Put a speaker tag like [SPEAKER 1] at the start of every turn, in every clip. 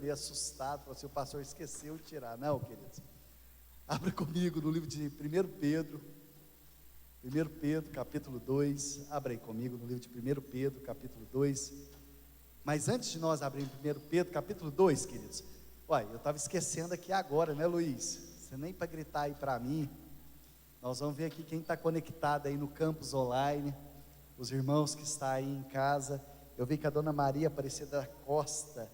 [SPEAKER 1] meio assustado, falou assim, o pastor esqueceu de tirar. Não, queridos, abra comigo no livro de 1 Pedro, capítulo 2, abra aí comigo no livro de 1 Pedro, capítulo 2, mas antes de nós abrirmos 1 Pedro, capítulo 2, queridos, uai, eu estava esquecendo aqui agora, né, Luiz? Você nem para gritar aí para mim. Nós vamos ver aqui quem está conectado aí no campus online, os irmãos que estão aí em casa. Eu vi que a dona Maria Aparecida da Costa,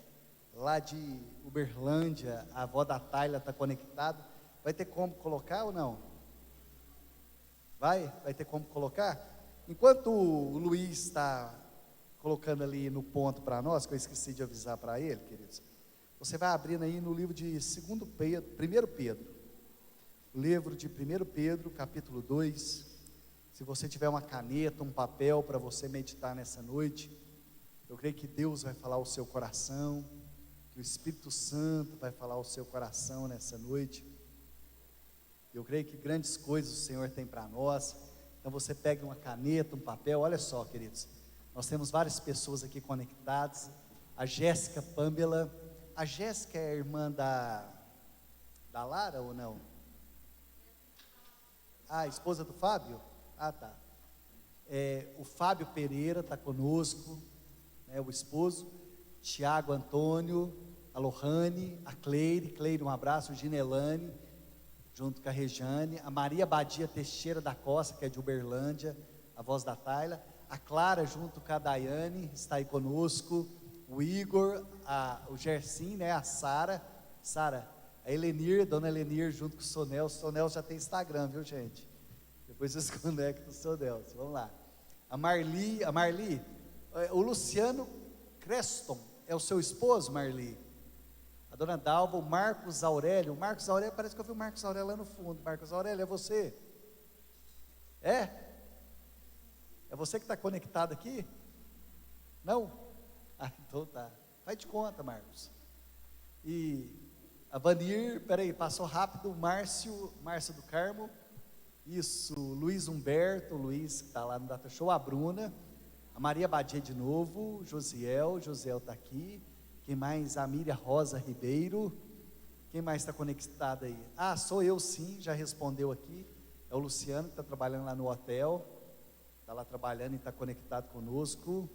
[SPEAKER 1] lá de Uberlândia, a avó da Tayla está conectada. Vai ter como colocar ou não? Vai ter como colocar? Enquanto o Luiz está colocando ali no ponto para nós, que eu esqueci de avisar para ele, queridos, você vai abrindo aí no livro de 2 Pedro, 1 Pedro, livro de 1 Pedro, capítulo 2, se você tiver uma caneta, um papel para você meditar nessa noite, eu creio que Deus vai falar ao seu coração, que o Espírito Santo vai falar ao seu coração nessa noite. Eu creio que grandes coisas o Senhor tem para nós. Então você pega uma caneta, um papel. Olha só, queridos, nós temos várias pessoas aqui conectadas. A Jéssica Pâmela, a Jéssica é a irmã da Lara ou não? A esposa do Fábio? Ah, tá. O Fábio Pereira está conosco, né, o esposo. Tiago Antônio, a Lohane, a Cleire, um abraço, Ginelane, junto com a Rejane, a Maria Badia Teixeira da Costa, que é de Uberlândia, a voz da Tayla, a Clara junto com a Daiane, está aí conosco, o Igor, o Gersim, né, a Sara, a Elenir, dona Elenir junto com o Sonel já tem Instagram, viu gente? Depois vocês conectam o Sonel, vamos lá. A Marli, o Luciano Creston, é o seu esposo, Marli? A dona Dalva, o Marcos Aurélio, parece que eu vi o Marcos Aurélio lá no fundo. Marcos Aurélio, é você? É você que está conectado aqui? Não? Ah, então tá, faz de conta, Marcos. E a Vanir, peraí, passou rápido, o Márcio do Carmo, isso, Luiz Humberto, Luiz que está lá no Data Show, a Bruna, a Maria Badia de novo, Josiel está aqui, quem mais? A Miriam Rosa Ribeiro, quem mais está conectado aí? Ah, sou eu sim, já respondeu aqui, é o Luciano que está trabalhando lá no hotel, está lá trabalhando e está conectado conosco.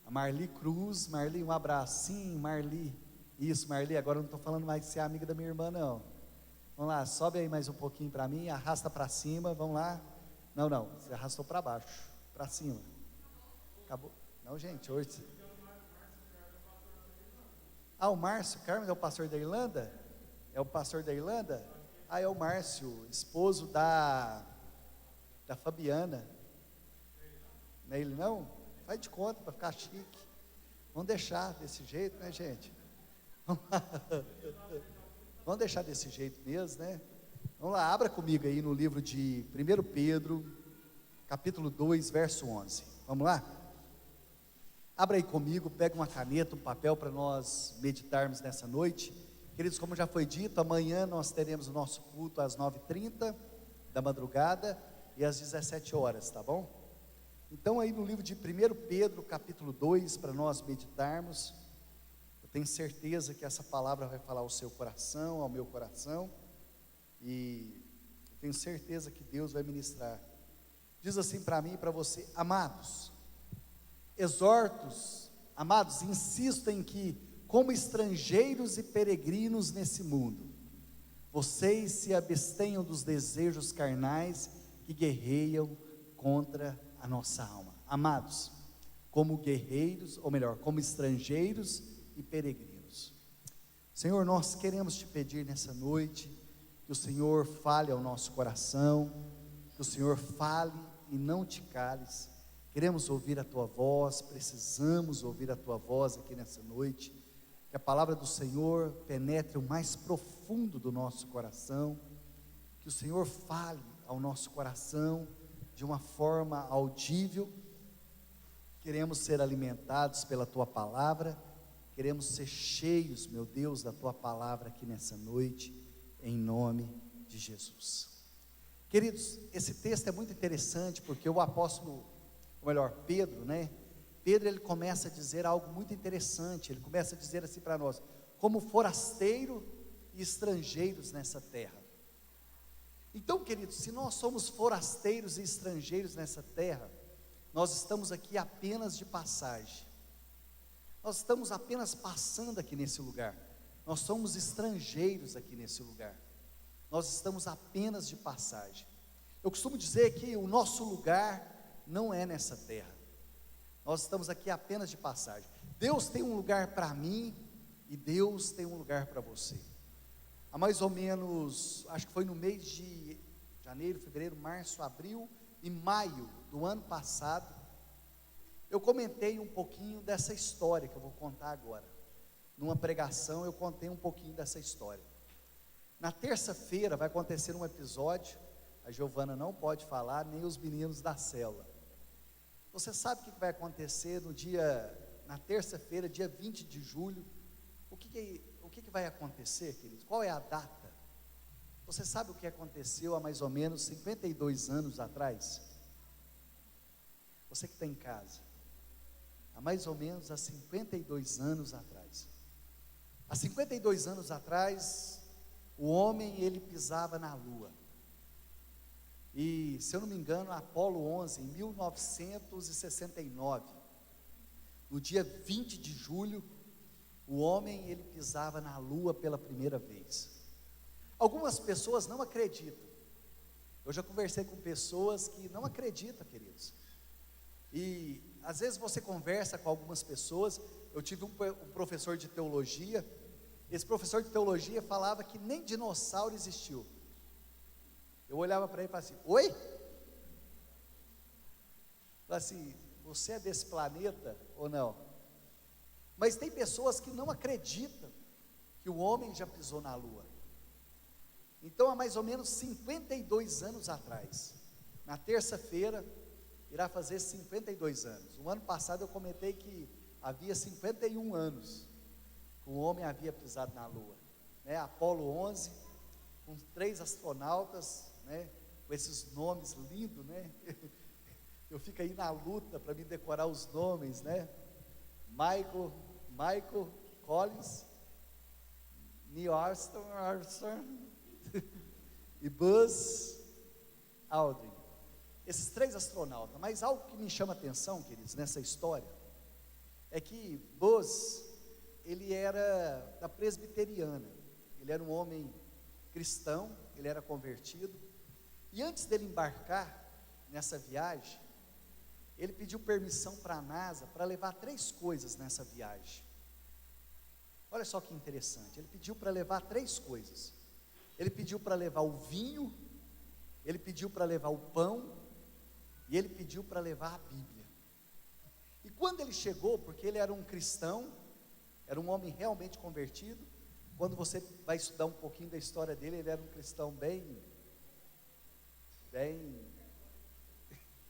[SPEAKER 1] A Marli Cruz, Marli, um abraço. Sim, Marli, isso, Marli, agora eu não estou falando mais que você é amiga da minha irmã não. Vamos lá, sobe aí mais um pouquinho para mim, arrasta para cima, vamos lá. Não, você arrastou para baixo, para cima. Acabou? Não, gente, hoje... Ah, o Márcio Carmen é o pastor da Irlanda? É o pastor da Irlanda? Ah, é o Márcio, esposo da Fabiana. Não é ele não? Faz de conta para ficar chique. Vamos deixar desse jeito, né, gente? Vamos deixar desse jeito mesmo, né? Vamos lá, abra comigo aí no livro de 1 Pedro, capítulo 2, verso 11. Vamos lá? Abra aí comigo, pega uma caneta, um papel para nós meditarmos nessa noite. Queridos, como já foi dito, amanhã nós teremos o nosso culto às 9h30 da madrugada e às 17 horas, tá bom? Então aí no livro de 1 Pedro, capítulo 2, para nós meditarmos, eu tenho certeza que essa palavra vai falar ao seu coração, ao meu coração, e eu tenho certeza que Deus vai ministrar. Diz assim para mim e para você: amados, exortos, amados, insisto em que, como estrangeiros e peregrinos nesse mundo, vocês se abstenham dos desejos carnais que guerreiam contra a nossa alma. Amados, como guerreiros, ou melhor, como estrangeiros e peregrinos. Senhor, nós queremos te pedir nessa noite, que o Senhor fale ao nosso coração, que o Senhor fale e não te cales. Queremos ouvir a tua voz, precisamos ouvir a tua voz aqui nessa noite, que a palavra do Senhor penetre o mais profundo do nosso coração, que o Senhor fale ao nosso coração de uma forma audível. Queremos ser alimentados pela tua palavra, queremos ser cheios, meu Deus, da tua palavra aqui nessa noite, em nome de Jesus. Queridos, esse texto é muito interessante, porque o apóstolo, ou melhor, Pedro, né? Pedro, ele começa a dizer algo muito interessante. Ele começa a dizer assim para nós: como forasteiro e estrangeiros nessa terra. Então, queridos, se nós somos forasteiros e estrangeiros nessa terra, nós estamos aqui apenas de passagem. Nós estamos apenas passando aqui nesse lugar. Nós somos estrangeiros aqui nesse lugar. Nós estamos apenas de passagem. Eu costumo dizer que o nosso lugar não é nessa terra. Nós estamos aqui apenas de passagem. Deus tem um lugar para mim e Deus tem um lugar para você. Há mais ou menos, acho que foi no mês de janeiro, fevereiro, março, abril e maio do ano passado, eu comentei um pouquinho dessa história que eu vou contar agora. Numa pregação eu contei um pouquinho dessa história. Na terça-feira vai acontecer um episódio, a Giovana não pode falar, nem os meninos da célula. Você sabe o que vai acontecer na terça-feira, dia 20 de julho? O que vai acontecer, queridos? Qual é a data? Você sabe o que aconteceu há mais ou menos 52 anos atrás? Você que está em casa. Há mais ou menos há 52 anos atrás. Há 52 anos atrás, o homem ele pisava na lua. E, se eu não me engano, Apolo 11, em 1969, no dia 20 de julho, o homem ele pisava na lua pela primeira vez. Algumas pessoas não acreditam. Eu já conversei com pessoas que não acreditam, queridos. E às vezes você conversa com algumas pessoas. Eu tive um professor de teologia. Esse professor de teologia falava que nem dinossauro existiu. Eu olhava para ele e falava assim: oi? Falava assim: você é desse planeta ou não? Mas tem pessoas que não acreditam que o homem já pisou na lua. Então, há mais ou menos 52 anos atrás, na terça-feira, irá fazer 52 anos. O ano passado eu comentei que havia 51 anos que o homem havia pisado na lua, né? Apolo 11, com 3 astronautas, né? Com esses nomes lindos, né? Eu fico aí na luta para me decorar os nomes, né? Michael Collins, Neil Armstrong e Buzz Aldrin. Esses 3 astronautas. Mas algo que me chama a atenção, queridos, nessa história, é que Buzz, ele era da presbiteriana. Ele era um homem cristão, ele era convertido. E antes dele embarcar nessa viagem, ele pediu permissão para a NASA para levar 3 coisas nessa viagem. Olha só que interessante. Ele pediu para levar 3 coisas. Ele pediu para levar o vinho, ele pediu para levar o pão, e ele pediu para levar a Bíblia. E quando ele chegou, porque ele era um cristão, era um homem realmente convertido. Quando você vai estudar um pouquinho da história dele, ele era um cristão bem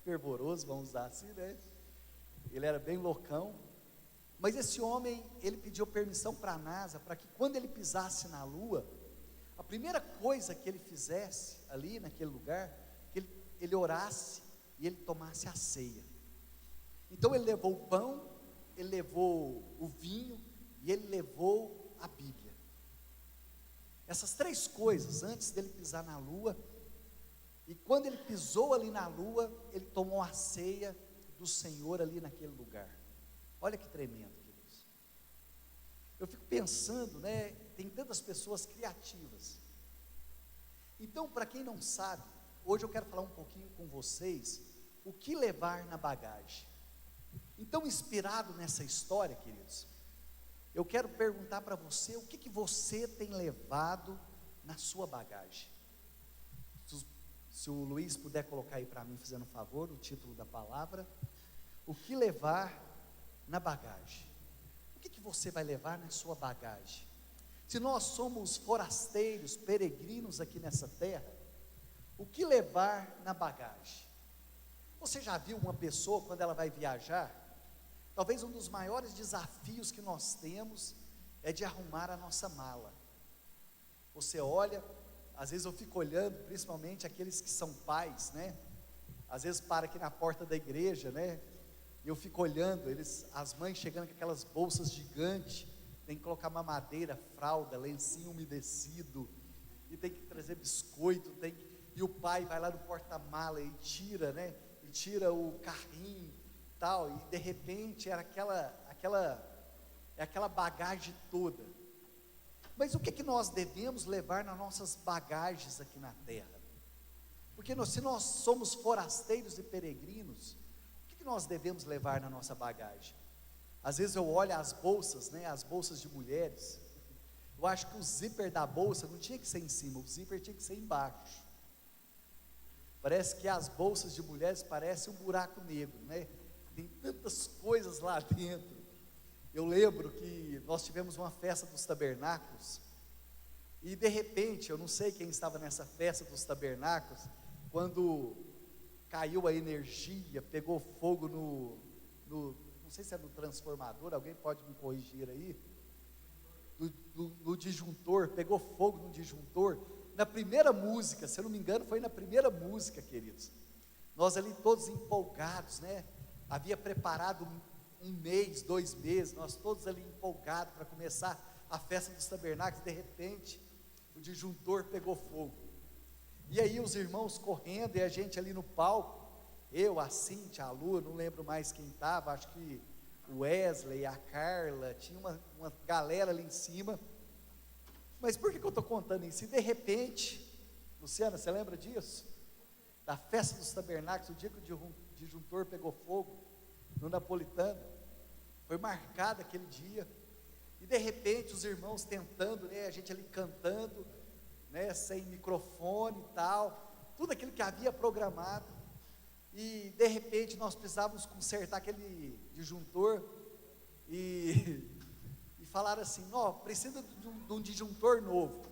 [SPEAKER 1] fervoroso, vamos usar assim, né? Ele era bem loucão. Mas esse homem, ele pediu permissão para a NASA, para que quando ele pisasse na lua, a primeira coisa que ele fizesse ali naquele lugar, que ele orasse e ele tomasse a ceia. Então ele levou o pão, ele levou o vinho e ele levou a Bíblia. Essas 3 coisas antes dele pisar na lua. E quando ele pisou ali na lua, ele tomou a ceia do Senhor ali naquele lugar. Olha que tremendo, queridos. Eu fico pensando, né? Tem tantas pessoas criativas. Então, para quem não sabe, hoje eu quero falar um pouquinho com vocês o que levar na bagagem. Então, inspirado nessa história, queridos, eu quero perguntar para você o que você tem levado na sua bagagem. Se o Luiz puder colocar aí para mim, fazendo um favor, o título da palavra: o que levar na bagagem. O que você vai levar na sua bagagem? Se nós somos forasteiros, peregrinos aqui nessa terra, o que levar na bagagem? Você já viu uma pessoa quando ela vai viajar? Talvez um dos maiores desafios que nós temos é de arrumar a nossa mala. Você olha, às vezes eu fico olhando, principalmente aqueles que são pais, né? Às vezes para aqui na porta da igreja, né? E eu fico olhando, as mães chegando com aquelas bolsas gigantes, tem que colocar mamadeira, fralda, lencinho umedecido, e tem que trazer biscoito, e o pai vai lá no porta-mala e tira, né? E tira o carrinho, tal, e de repente era aquela bagagem toda. Mas o que nós devemos levar nas nossas bagagens aqui na terra? Porque se nós somos forasteiros e peregrinos, o que nós devemos levar na nossa bagagem? Às vezes eu olho as bolsas, né, as bolsas de mulheres, eu acho que o zíper da bolsa não tinha que ser em cima, o zíper tinha que ser embaixo. Parece que as bolsas de mulheres parecem um buraco negro, né? Tem tantas coisas lá dentro. Eu lembro que nós tivemos uma festa dos tabernáculos, e de repente, eu não sei quem estava nessa festa dos tabernáculos, quando caiu a energia, pegou fogo não sei se é no transformador, alguém pode me corrigir aí, no disjuntor, pegou fogo no disjuntor, na primeira música, se eu não me engano, foi na primeira música, queridos, nós ali todos empolgados, né, havia preparado um mês, 2 meses, nós todos ali empolgados para começar a festa dos tabernáculos, de repente, o disjuntor pegou fogo, e aí os irmãos correndo, e a gente ali no palco, eu, a Cíntia, a Lu, não lembro mais quem estava, acho que o Wesley, a Carla, tinha uma galera ali em cima. Mas por que eu estou contando isso? E de repente, Luciana, você lembra disso? Da festa dos tabernáculos, o dia que o disjuntor pegou fogo, no Napolitano, foi marcado aquele dia, e de repente os irmãos tentando, né, a gente ali cantando, né, sem microfone e tal, tudo aquilo que havia programado, e de repente nós precisávamos consertar aquele disjuntor, e falaram assim, precisa de um disjuntor novo.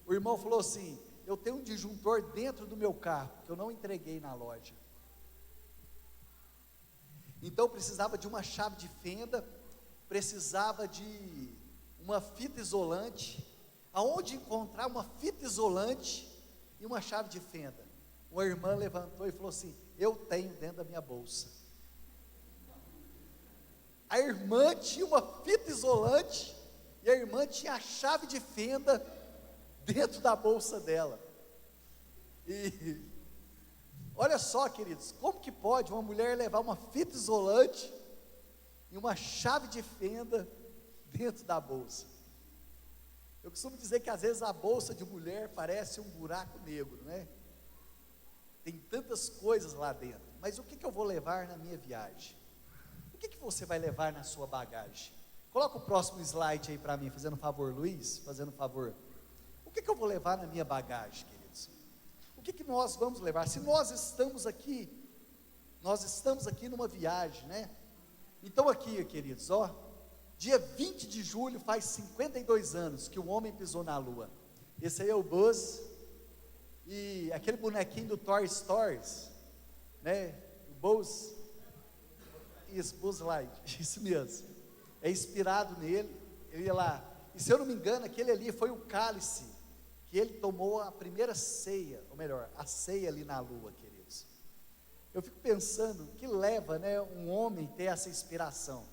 [SPEAKER 1] O irmão falou assim, eu tenho um disjuntor dentro do meu carro, que eu não entreguei na loja, então precisava de uma chave de fenda, precisava de uma fita isolante, aonde encontrar uma fita isolante e uma chave de fenda? Uma irmã levantou e falou assim, eu tenho dentro da minha bolsa. A irmã tinha uma fita isolante, e a irmã tinha a chave de fenda dentro da bolsa dela, e olha só, queridos, como que pode uma mulher levar uma fita isolante e uma chave de fenda dentro da bolsa? Eu costumo dizer que às vezes a bolsa de mulher parece um buraco negro, né? Tem tantas coisas lá dentro, mas o que eu vou levar na minha viagem? O que você vai levar na sua bagagem? Coloca o próximo slide aí para mim, fazendo um favor, Luiz, fazendo um favor. O que eu vou levar na minha bagagem, queridos? O que nós vamos levar? Se nós estamos aqui numa viagem, né? Então aqui, queridos, dia 20 de julho faz 52 anos que o homem pisou na lua. Esse aí é o Buzz, e aquele bonequinho do Toy Stories, né? O Buzz, isso, Buzz Lightyear, isso mesmo, é inspirado nele. Eu ia lá, e se eu não me engano, aquele ali foi o cálice que ele tomou a primeira ceia, ou melhor, a ceia ali na lua, queridos. Eu fico pensando, que leva, né, um homem ter essa inspiração?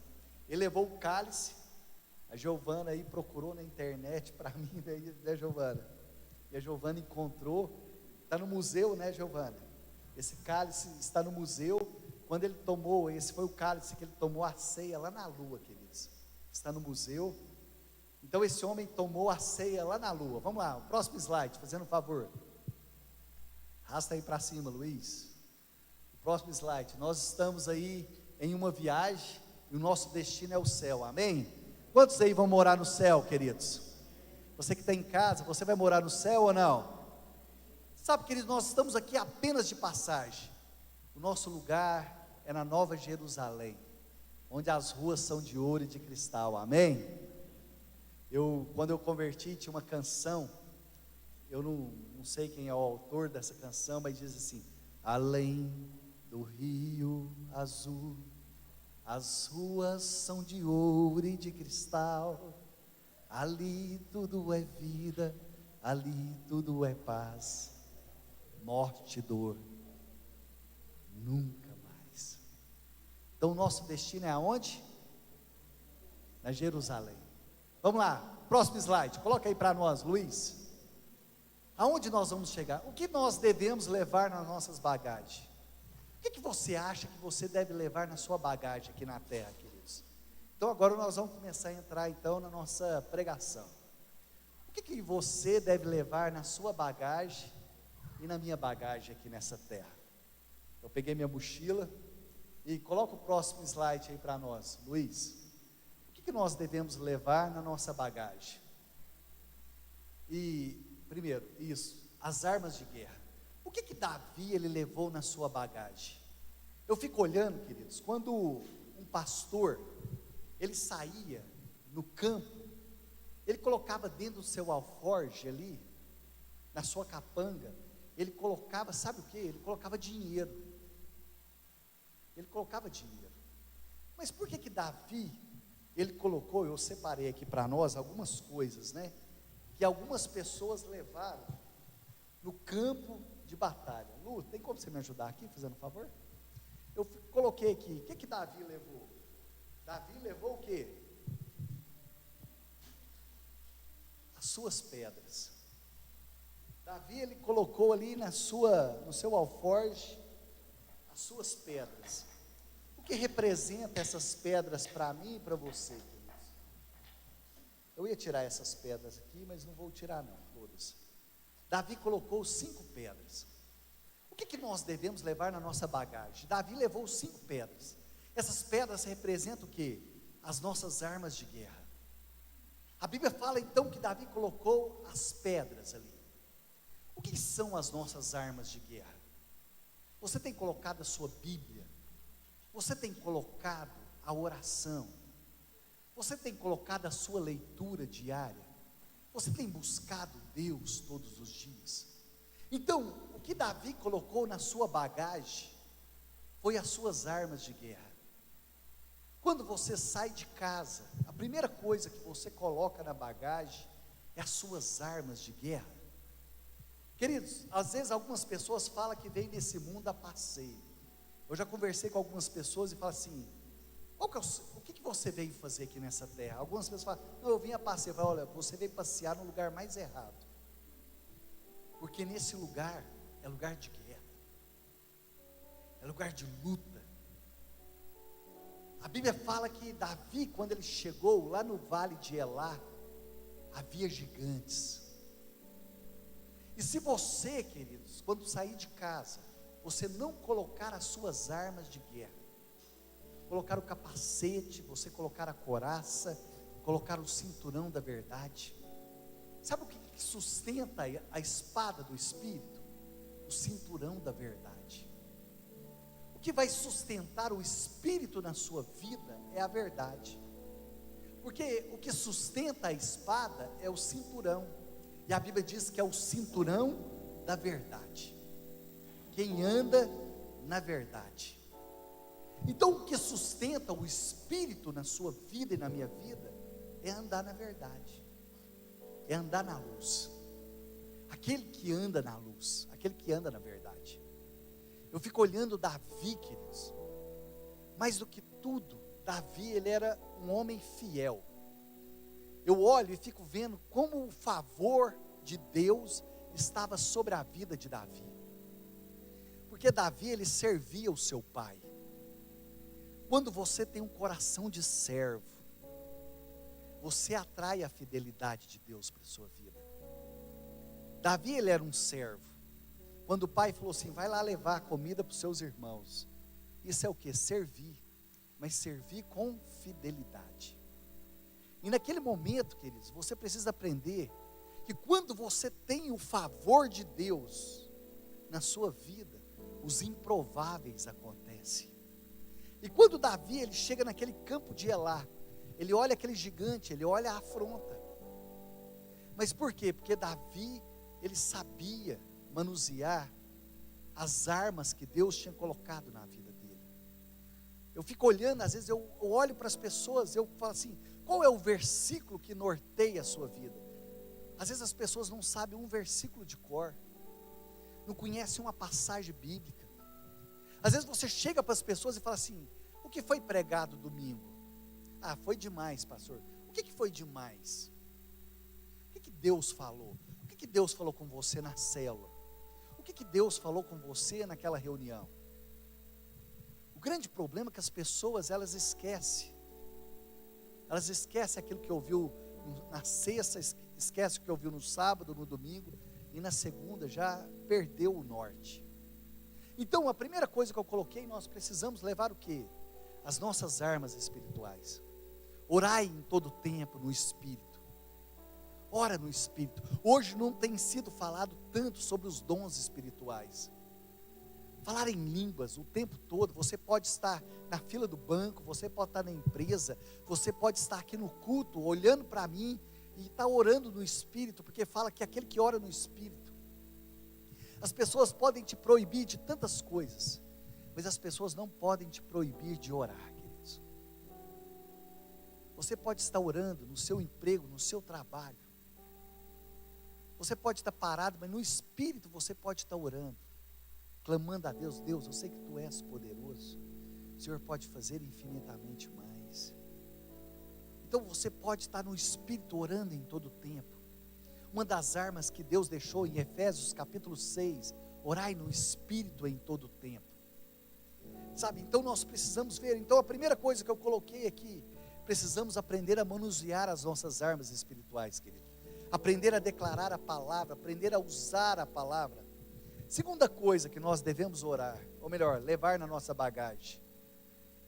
[SPEAKER 1] Ele levou o cálice, a Giovana aí procurou na internet para mim, né, Giovana? E a Giovana encontrou, está no museu, né, Giovana? Esse cálice está no museu. Quando ele tomou, esse foi o cálice que ele tomou a ceia lá na lua, queridos. Está no museu. Então esse homem tomou a ceia lá na lua. Vamos lá, o próximo slide, fazendo um favor. Arrasta aí para cima, Luiz. O próximo slide. Nós estamos aí em uma viagem e o nosso destino é o céu, amém? Quantos aí vão morar no céu, queridos? Você que está em casa, você vai morar no céu ou não? Sabe, queridos, nós estamos aqui apenas de passagem. O nosso lugar é na Nova Jerusalém, onde as ruas são de ouro e de cristal, amém? Quando eu converti, tinha uma canção, eu não sei quem é o autor dessa canção, mas diz assim: além do rio azul, as ruas são de ouro e de cristal, ali tudo é vida, ali tudo é paz, morte e dor, nunca mais. Então o nosso destino é aonde? Na Jerusalém. Vamos lá, próximo slide, coloca aí para nós, Luiz. Aonde nós vamos chegar? O que nós devemos levar nas nossas bagagens? O que você acha que você deve levar na sua bagagem aqui na terra, queridos? Então agora nós vamos começar a entrar então na nossa pregação. O que você deve levar na sua bagagem e na minha bagagem aqui nessa terra? Eu peguei minha mochila e coloca o próximo slide aí para nós, Luiz. O que nós devemos levar na nossa bagagem? E primeiro, isso, as armas de guerra. O que Davi ele levou na sua bagagem? Eu fico olhando, queridos, quando um pastor ele saía no campo, ele colocava dentro do seu alforje ali, na sua capanga, ele colocava, sabe o que? Ele colocava dinheiro. Ele colocava dinheiro. Mas por que Davi, ele colocou, eu separei aqui para nós algumas coisas, né? Que algumas pessoas levaram no campo de batalha. Lu, tem como você me ajudar aqui, fazendo um favor? Eu coloquei aqui, o que Davi levou? Davi levou o quê? As suas pedras. Davi, ele colocou ali no seu alforje, as suas pedras. O que representa essas pedras para mim e para você, queridos? Eu ia tirar essas pedras aqui, mas não vou tirar não, todas. Davi colocou 5 pedras. O que nós devemos levar na nossa bagagem? Davi levou 5 pedras. Essas pedras representam o quê? As nossas armas de guerra. A Bíblia fala então que Davi colocou as pedras ali. O que são as nossas armas de guerra? Você tem colocado a sua Bíblia? Você tem colocado a oração? Você tem colocado a sua leitura diária? Você tem buscado Deus todos os dias? Então, o que Davi colocou na sua bagagem foi as suas armas de guerra. Quando você sai de casa, a primeira coisa que você coloca na bagagem é as suas armas de guerra. Queridos, às vezes algumas pessoas falam que vêm nesse mundo a passeio. Eu já conversei com algumas pessoas e falo assim, o que você veio fazer aqui nessa terra? Algumas pessoas falam, não, eu vim a passeio. Eu falo, olha, você veio passear no lugar mais errado. Porque nesse lugar, é lugar de guerra. É lugar de luta. A Bíblia fala que Davi, quando ele chegou lá no vale de Elá, havia gigantes. E se você, queridos, quando sair de casa, você não colocar as suas armas de guerra, colocar o capacete, você colocar a couraça, colocar o cinturão da verdade, sabe o que sustenta a espada do Espírito? O cinturão da verdade. O que vai sustentar o Espírito na sua vida é a verdade, porque o que sustenta a espada é o cinturão, e a Bíblia diz que é o cinturão da verdade, quem anda na verdade. Então o que sustenta o Espírito na sua vida e na minha vida é andar na verdade, é andar na luz. Aquele que anda na luz, aquele que anda na verdade. Eu fico olhando Davi, queridos, mais do que tudo, Davi, ele era um homem fiel. Eu olho e fico vendo como o favor de Deus estava sobre a vida de Davi. Porque Davi, ele servia o seu pai. Quando você tem um coração de servo, você atrai a fidelidade de Deus para a sua vida. Davi, ele era um servo. Quando o pai falou assim, vai lá levar a comida para os seus irmãos. Isso é o que? Servir, mas servir com fidelidade. E naquele momento, queridos, você precisa aprender que quando você tem o favor de Deus na sua vida, os improváveis acontecem. E quando Davi, ele chega naquele campo de Elá, ele olha aquele gigante, ele olha a afronta. Mas por quê? Porque Davi, ele sabia manusear as armas que Deus tinha colocado na vida dele. Eu fico olhando, às vezes eu olho para as pessoas, eu falo assim, qual é o versículo que norteia a sua vida? Às vezes as pessoas não sabem um versículo de cor, não conhecem uma passagem bíblica. Às vezes você chega para as pessoas e fala assim, o que foi pregado domingo? Ah, foi demais, pastor. O que foi demais? O que Deus falou? O que Deus falou com você na célula? O que Deus falou com você naquela reunião? O grande problema é que as pessoas, elas esquecem. Elas esquecem aquilo que ouviu na sexta, esquece o que ouviu no sábado, no domingo, e na segunda já perdeu o norte. Então, a primeira coisa que eu coloquei, nós precisamos levar o quê? As nossas armas espirituais. Orai em todo tempo no Espírito. Ora no Espírito. Hoje não tem sido falado tanto sobre os dons espirituais. Falar em línguas o tempo todo. Você pode estar na fila do banco, você pode estar na empresa, você pode estar aqui no culto, olhando para mim e estar orando no Espírito, porque fala que aquele que ora no Espírito. As pessoas podem te proibir de tantas coisas, mas as pessoas não podem te proibir de orar, queridos. Você pode estar orando no seu emprego, no seu trabalho. Você pode estar parado, mas no Espírito você pode estar orando, clamando a Deus. Deus, eu sei que Tu és poderoso, o Senhor pode fazer infinitamente mais. Então você pode estar no Espírito orando em todo o tempo. Uma das armas que Deus deixou em Efésios capítulo 6, orai no Espírito em todo o tempo. Sabe, então nós precisamos ver, então a primeira coisa que eu coloquei aqui, precisamos aprender a manusear as nossas armas espirituais, querido. Aprender a declarar a palavra, aprender a usar a palavra. Segunda coisa que nós devemos orar, ou melhor, levar na nossa bagagem.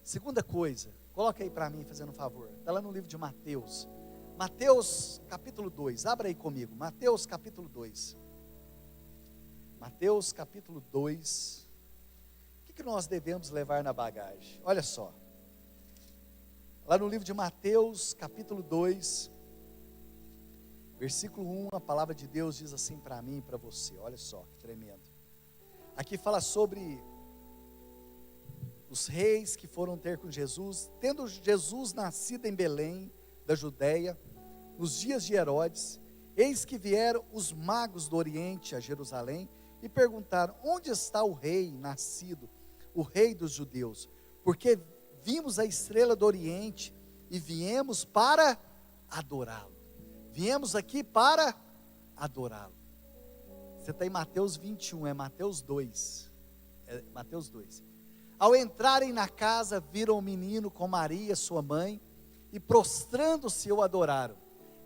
[SPEAKER 1] Segunda coisa, coloca aí para mim, fazendo um favor, está lá no livro de Mateus. Mateus capítulo 2, abra aí comigo, Mateus capítulo 2. Mateus capítulo 2. O que nós devemos levar na bagagem? Olha só, lá no livro de Mateus capítulo 2, versículo 1, a palavra de Deus diz assim para mim e para você, olha só, que tremendo. Aqui fala sobre os reis que foram ter com Jesus. Tendo Jesus nascido em Belém, da Judéia, nos dias de Herodes, eis que vieram os magos do Oriente a Jerusalém e perguntaram: onde está o rei nascido, o rei dos judeus? Porque vimos a estrela do Oriente e viemos para adorá-lo. Viemos aqui para adorá-lo. Você está em Mateus 21, é Mateus 2. É Mateus 2. Ao entrarem na casa, viram o menino com Maria, sua mãe, e prostrando-se o adoraram.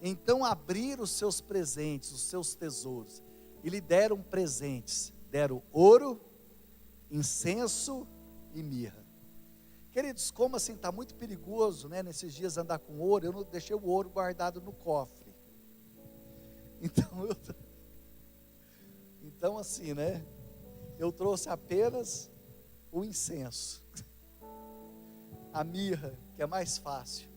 [SPEAKER 1] Então abriram os seus presentes, os seus tesouros, e lhe deram presentes. Deram ouro, incenso e mirra. Queridos, como assim, está muito perigoso, né, nesses dias andar com ouro. Eu não deixei o ouro guardado no cofre. Então assim, né, eu trouxe apenas o incenso, a mirra, que é mais fácil.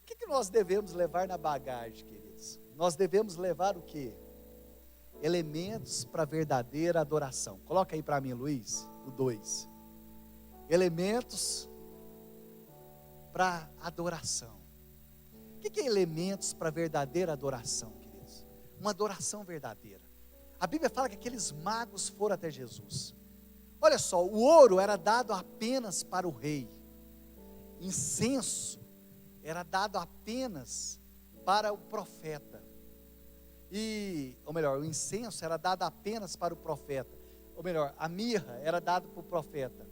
[SPEAKER 1] O que nós devemos levar na bagagem, queridos? Nós devemos levar o quê? Elementos para verdadeira adoração. Coloca aí para mim, Luiz, o 2. Elementos para adoração. O que é elementos para verdadeira adoração, queridos? Uma adoração verdadeira. A Bíblia fala que aqueles magos foram até Jesus. Olha só, o ouro era dado apenas para o rei. Incenso era dado apenas para o profeta. Ou melhor, o incenso era dado apenas para o profeta. Ou melhor, a mirra era dada para o profeta.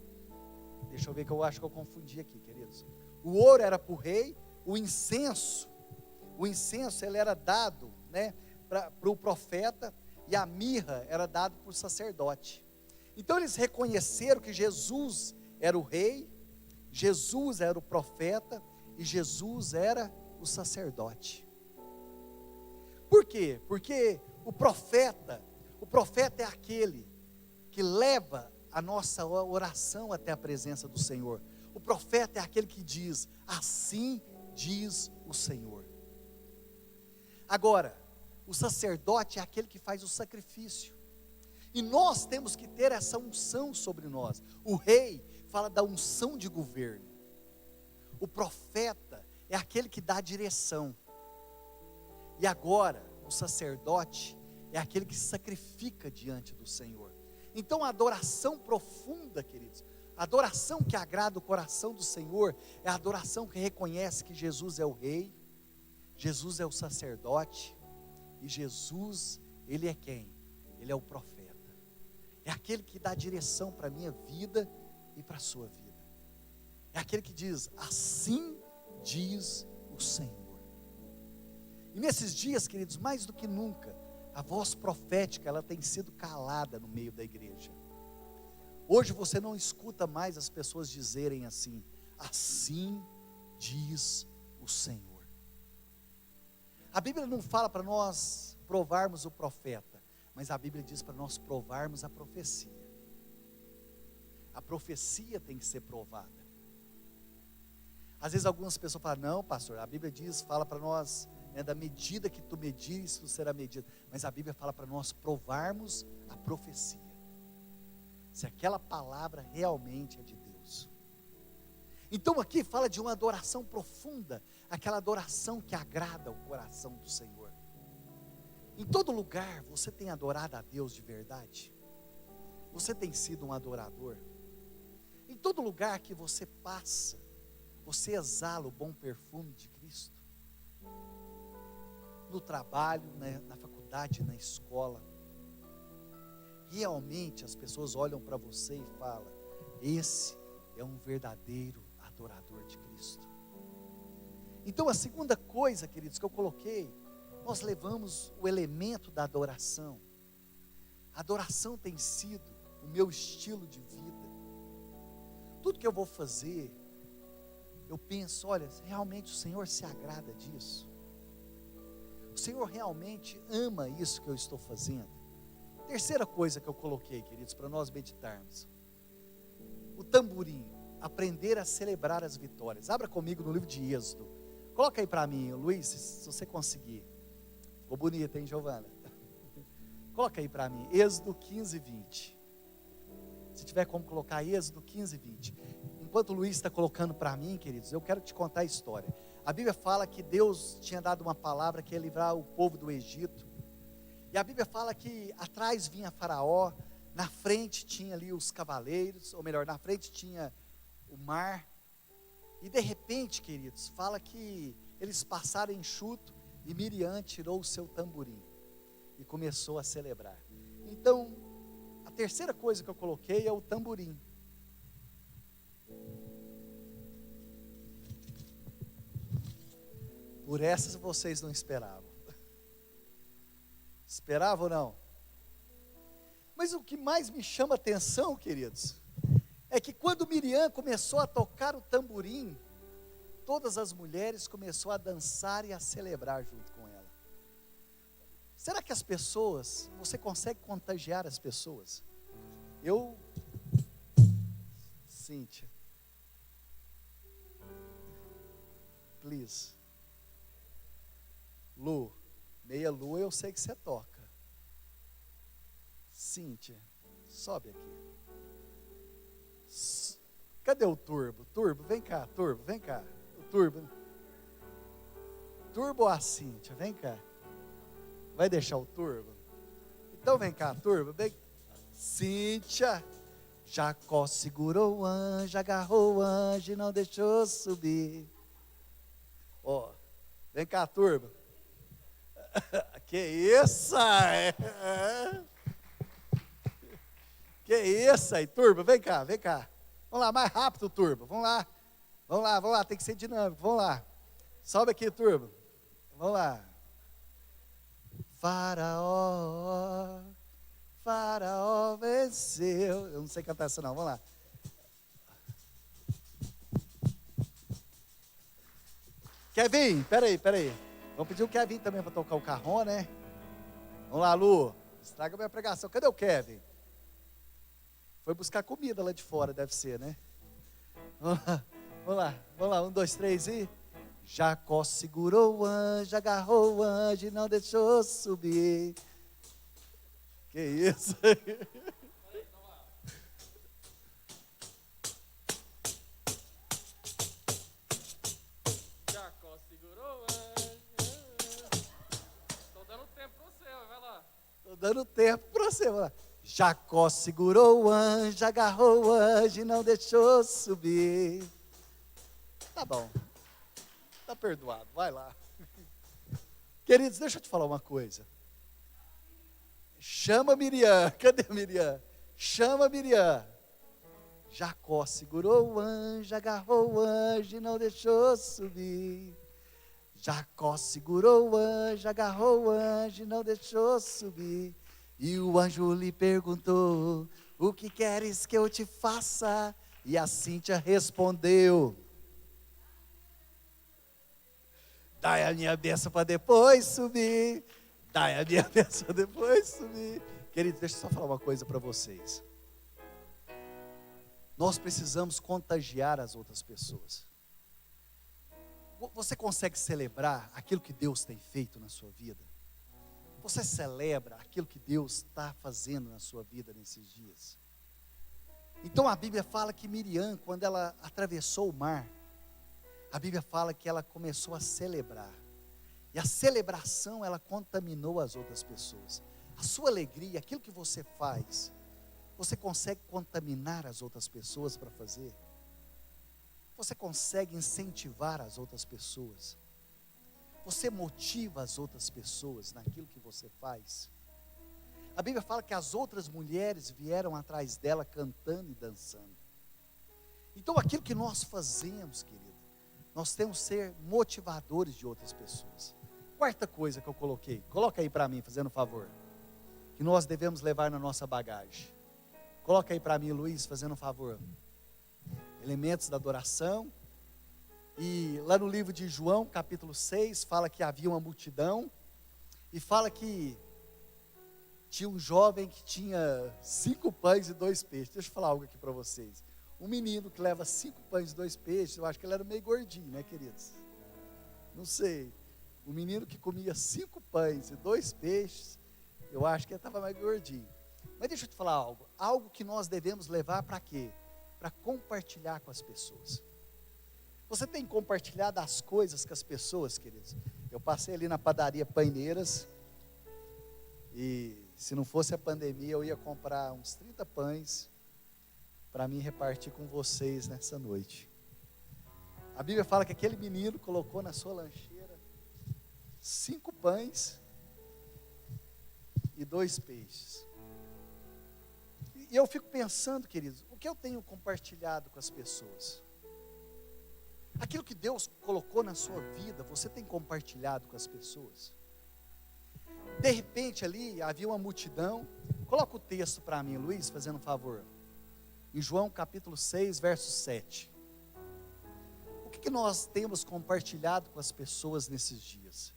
[SPEAKER 1] Deixa eu ver, que eu acho que eu confundi aqui, queridos. O ouro era para o rei, o incenso ele era dado, né, para o profeta, e a mirra era dada para o sacerdote. Então eles reconheceram que Jesus era o rei, Jesus era o profeta e Jesus era o sacerdote. Por quê? Porque o profeta é aquele que leva a nossa oração até a presença do Senhor. O profeta é aquele que diz: assim diz o Senhor. Agora, o sacerdote é aquele que faz o sacrifício. E nós temos que ter essa unção sobre nós. O rei fala da unção de governo. O profeta é aquele que dá a direção. E agora, o sacerdote é aquele que sacrifica diante do Senhor. Então a adoração profunda, queridos, A adoração que agrada o coração do Senhor é a adoração que reconhece que Jesus é o Rei, Jesus é o sacerdote, e Jesus, Ele é quem? Ele é o profeta. É aquele que dá direção para a minha vida e para a sua vida. É aquele que diz, assim diz o Senhor. E nesses dias, queridos, mais do que nunca, a voz profética, ela tem sido calada no meio da igreja. Hoje você não escuta mais as pessoas dizerem assim, assim diz o Senhor. A Bíblia não fala para nós provarmos o profeta, mas a Bíblia diz para nós provarmos a profecia. A profecia tem que ser provada. Às vezes algumas pessoas falam, não pastor, a Bíblia diz, fala para nós, da medida que tu medires, tu será medido. Mas a Bíblia fala para nós provarmos a profecia. Se aquela palavra realmente é de Deus. Então aqui fala de uma adoração profunda, aquela adoração que agrada o coração do Senhor. Em todo lugar você tem adorado a Deus de verdade? Você tem sido um adorador? Em todo lugar que você passa, você exala o bom perfume de Cristo? No trabalho, na faculdade, na escola. Realmente as pessoas olham para você e falam, esse é um verdadeiro adorador de Cristo. Então a segunda coisa, queridos, que eu coloquei, nós levamos o elemento da adoração. A adoração tem sido o meu estilo de vida. Tudo que eu vou fazer, eu penso, olha, realmente o Senhor se agrada disso? O Senhor realmente ama isso que eu estou fazendo? Terceira coisa que eu coloquei, queridos, para nós meditarmos. O tamborim, aprender a celebrar as vitórias. Abra comigo no livro de Êxodo. Coloca aí para mim, Luiz, se você conseguir. Ficou bonito, hein, Giovana? Coloca aí para mim, Êxodo 15, 20. Se tiver como colocar Êxodo 15, 20. Enquanto o Luiz está colocando para mim, queridos, eu quero te contar a história. A Bíblia fala que Deus tinha dado uma palavra que ia livrar o povo do Egito. E a Bíblia fala que atrás vinha Faraó, na frente tinha ali os cavaleiros, ou melhor, na frente tinha o mar. E de repente, queridos, fala que eles passaram enxuto e Miriam tirou o seu tamborim e começou a celebrar. Então, a terceira coisa que eu coloquei é o tamborim. Por essas vocês não esperavam. Esperavam ou não? Mas o que mais me chama a atenção, queridos, é que quando Miriam começou a tocar o tamborim, todas as mulheres começaram a dançar e a celebrar junto com ela. Será que as pessoas, você consegue contagiar as pessoas? Cíntia, please. Lu, meia lua eu sei que você toca. Cíntia, sobe aqui. Cadê o Turbo? Turbo, vem cá, Turbo, vem cá. O Turbo. Turbo ou a Cíntia? Vem cá. Vai deixar o Turbo? Então vem cá, Turbo. Vem. Cíntia. Jacó segurou o anjo, agarrou o anjo e não deixou subir. Ó, vem cá, Turbo. Que isso? Que isso aí, Turbo? Vem cá, vem cá. Vamos lá, mais rápido, Turbo. Vamos lá, tem que ser dinâmico. Vamos lá. Sobe aqui, Turbo. Vamos lá. Faraó venceu. Eu não sei cantar essa não, vamos lá. Kevin, peraí. Vamos pedir o Kevin também para tocar o carrom, né? Vamos lá, Lu. Estraga a minha pregação. Cadê o Kevin? Foi buscar comida lá de fora, deve ser, né? Vamos lá. 1, 2, 3 e... Jacó segurou o anjo, agarrou o anjo e não deixou subir. Que isso?
[SPEAKER 2] Jacó segurou o anjo. Estou dando tempo para você, vai lá.
[SPEAKER 1] Estou dando tempo para você, vai lá. Jacó segurou o anjo, agarrou o anjo e não deixou subir. Tá bom, tá perdoado, vai lá. Queridos, deixa eu te falar uma coisa. Chama Miriam, cadê Miriam? Chama Miriam. Jacó segurou o anjo, agarrou o anjo e não deixou subir. Jacó segurou o anjo, agarrou o anjo e não deixou subir. E o anjo lhe perguntou: o que queres que eu te faça? E a Cíntia respondeu: dai a minha bênção para depois subir. Dai a minha bênção para depois subir. Querido, deixa eu só falar uma coisa para vocês. Nós precisamos contagiar as outras pessoas. Você consegue celebrar aquilo que Deus tem feito na sua vida? Você celebra aquilo que Deus está fazendo na sua vida nesses dias? Então a Bíblia fala que Miriam, quando ela atravessou o mar, a Bíblia fala que ela começou a celebrar. E a celebração, ela contaminou as outras pessoas. A sua alegria, aquilo que você faz, você consegue contaminar as outras pessoas para fazer? Você consegue incentivar as outras pessoas? Você motiva as outras pessoas naquilo que você faz? A Bíblia fala que as outras mulheres vieram atrás dela cantando e dançando. Então aquilo que nós fazemos, querido, nós temos que ser motivadores de outras pessoas. Quarta coisa que eu coloquei, coloca aí para mim, fazendo um favor, que nós devemos levar na nossa bagagem. Coloca aí para mim, Luiz, fazendo um favor. Elementos da adoração. E lá no livro de João, capítulo 6, fala que havia uma multidão. E fala que tinha um jovem que tinha 5 pães e 2 peixes. Deixa eu falar algo aqui para vocês. Um menino que leva 5 pães e 2 peixes, eu acho que ele era meio gordinho, né, queridos? Não sei. O menino que comia 5 pães e 2 peixes, eu acho que ele estava mais gordinho. Mas deixa eu te falar algo. Algo que nós devemos levar para quê? Para compartilhar com as pessoas. Você tem compartilhado as coisas com as pessoas, queridos? Eu passei ali na padaria Paineiras, e se não fosse a pandemia, eu ia comprar uns 30 pães para mim repartir com vocês nessa noite. A Bíblia fala que aquele menino colocou na sua lancheira 5 pães e 2 peixes. E eu fico pensando, queridos, o que eu tenho compartilhado com as pessoas? Aquilo que Deus colocou na sua vida, você tem compartilhado com as pessoas? De repente ali havia uma multidão. Coloca o texto para mim, Luiz, fazendo um favor. Em João capítulo 6, verso 7. O que nós temos compartilhado com as pessoas nesses dias?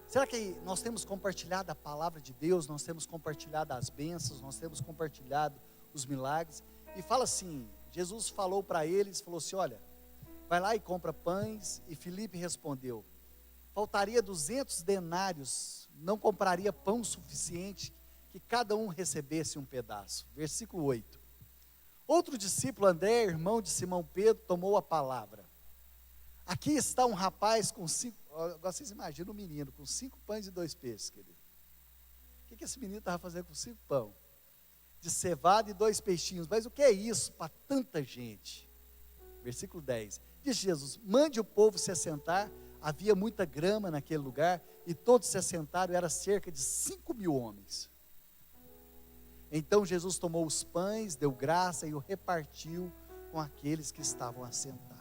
[SPEAKER 1] Será que nós temos compartilhado a palavra de Deus? Nós temos compartilhado as bênçãos? Nós temos compartilhado os milagres? E fala assim, Jesus falou para eles, falou assim, olha, vai lá e compra pães. E Filipe respondeu, faltaria 200 denários, não compraria pão suficiente que cada um recebesse um pedaço. Versículo 8. Outro discípulo, André, irmão de Simão Pedro, tomou a palavra. Aqui está um rapaz com 5, agora vocês imaginam um menino com 5 pães e 2 peixes, querido. O que esse menino estava fazendo com 5 pão? De cevada e 2 peixinhos. Mas o que é isso para tanta gente? Versículo 10. Diz Jesus, mande o povo se assentar. Havia muita grama naquele lugar, e todos se assentaram, era cerca de 5.000 homens. Então Jesus tomou os pães, deu graça e o repartiu com aqueles que estavam assentados.